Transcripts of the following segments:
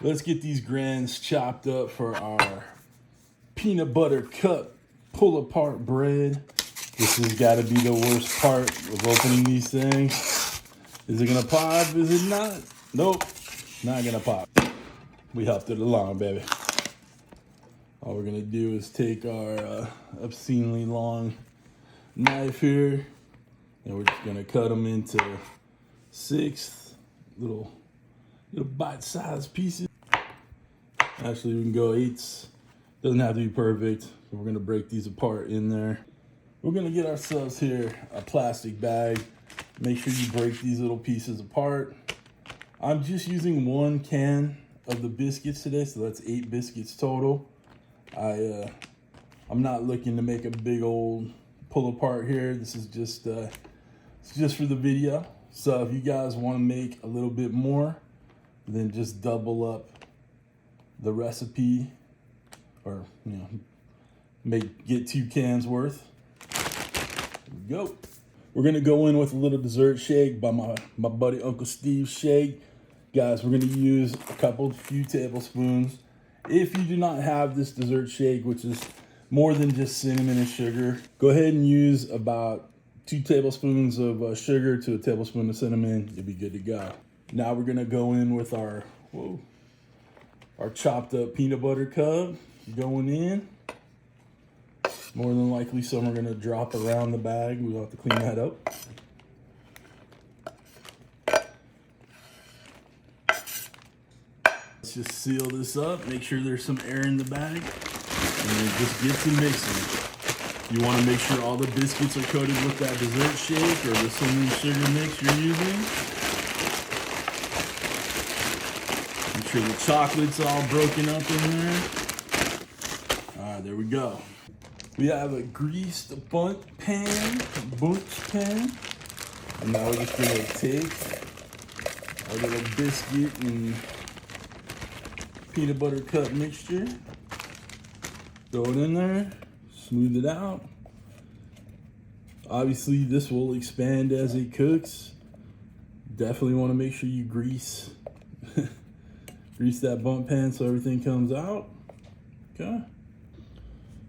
Let's get these grands chopped up for our peanut butter cup pull apart bread. This has got to be the worst part of opening these things. Is it gonna pop? Is it not? Nope, not gonna pop. We helped it along, baby. All we're gonna do is take our obscenely long knife here, and we're just gonna cut them into 6 little bite-sized pieces. Actually, we can go 8s. Doesn't have to be perfect. So we're gonna break these apart in there. We're gonna get ourselves here a plastic bag. Make sure you break these little pieces apart. I'm just using 1 can of the biscuits today, so that's 8 biscuits total. I'm not looking to make a big old pull apart here. This is just it's just for the video. So if you guys want to make a little bit more, then just double up the recipe, or get 2 cans worth. Here we go. We're gonna go in with a little dessert shake by my buddy Uncle Steve's Shake. Guys, we're gonna use a few tablespoons. If you do not have this dessert shake, which is more than just cinnamon and sugar, go ahead and use about 2 tablespoons of sugar to a tablespoon of cinnamon. You'll be good to go. Now we're gonna go in with our chopped up peanut butter cup going in. More than likely some are gonna drop around the bag. We'll have to clean that up. Let's just seal this up, make sure there's some air in the bag, and then just get to mixing. You wanna make sure all the biscuits are coated with that dessert shake or the cinnamon sugar mix you're using. Make sure the chocolate's all broken up in there. All right, there we go. We have a greased bundt pan, and now we're just gonna take our little biscuit and peanut butter cup mixture, throw it in there, smooth it out. Obviously, this will expand as it cooks. Definitely want to make sure you grease that bundt pan so everything comes out. Okay.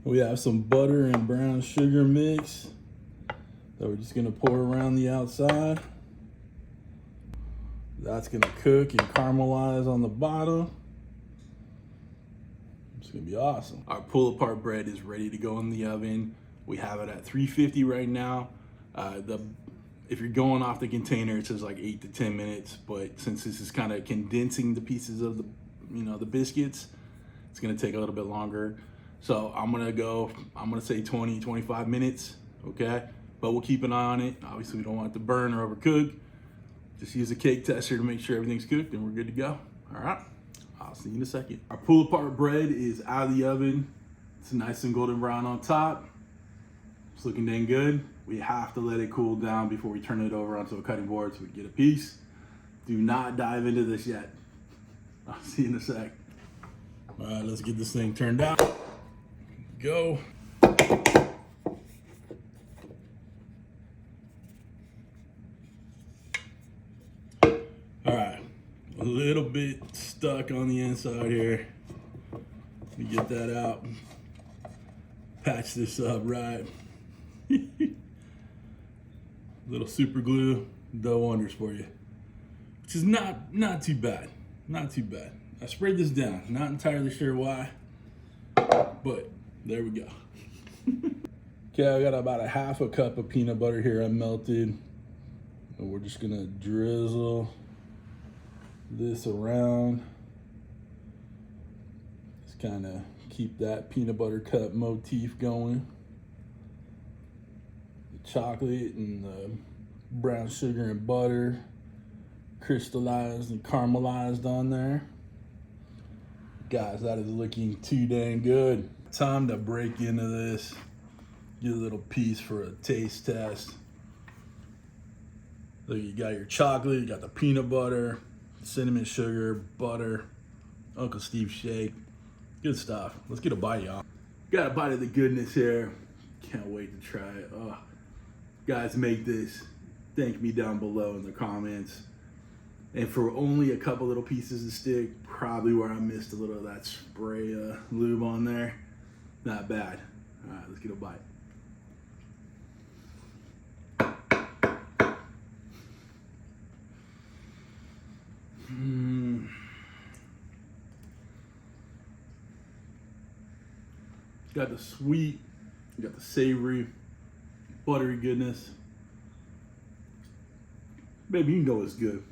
We have some butter and brown sugar mix that we're just gonna pour around the outside. That's gonna cook and caramelize on the bottom. It's gonna be awesome. Our pull apart bread is ready to go in the oven. We have it at 350 right now. If you're going off the container, it says like 8 to 10 minutes, but since this is kind of condensing the pieces of the biscuits, it's gonna take a little bit longer. So I'm gonna say 20, 25 minutes, okay? But we'll keep an eye on it. Obviously we don't want it to burn or overcook. Just use a cake tester to make sure everything's cooked and we're good to go. All right, I'll see you in a second. Our pull apart bread is out of the oven. It's nice and golden brown on top. It's looking dang good. We have to let it cool down before we turn it over onto a cutting board so we get a piece. Do not dive into this yet. I'll see you in a sec. All right, let's get this thing turned out. Go. All right, a little bit stuck on the inside here. Let me get that out. Patch this up right. Little super glue, does wonders for you. Which is not too bad. Not too bad. I sprayed this down. Not entirely sure why, but there we go. Okay, I got about a half a cup of peanut butter here I melted. And we're just gonna drizzle this around. Just kind of keep that peanut butter cup motif going. The chocolate and the brown sugar and butter crystallized and caramelized on there. Guys, that is looking too dang good. Time to break into this. Get a little piece for a taste test. Look, you got your chocolate, you got the peanut butter, cinnamon sugar, butter, Uncle Steve's Shake. Good stuff. Let's get a bite, y'all. Got a bite of the goodness here. Can't wait to try it. Oh, guys, make this. Thank me down below in the comments. And for only a couple little pieces of stick, probably where I missed a little of that spray lube on there. Not bad. All right, let's get a bite. Got the sweet, you got the savory, buttery goodness. Baby, you know it's good.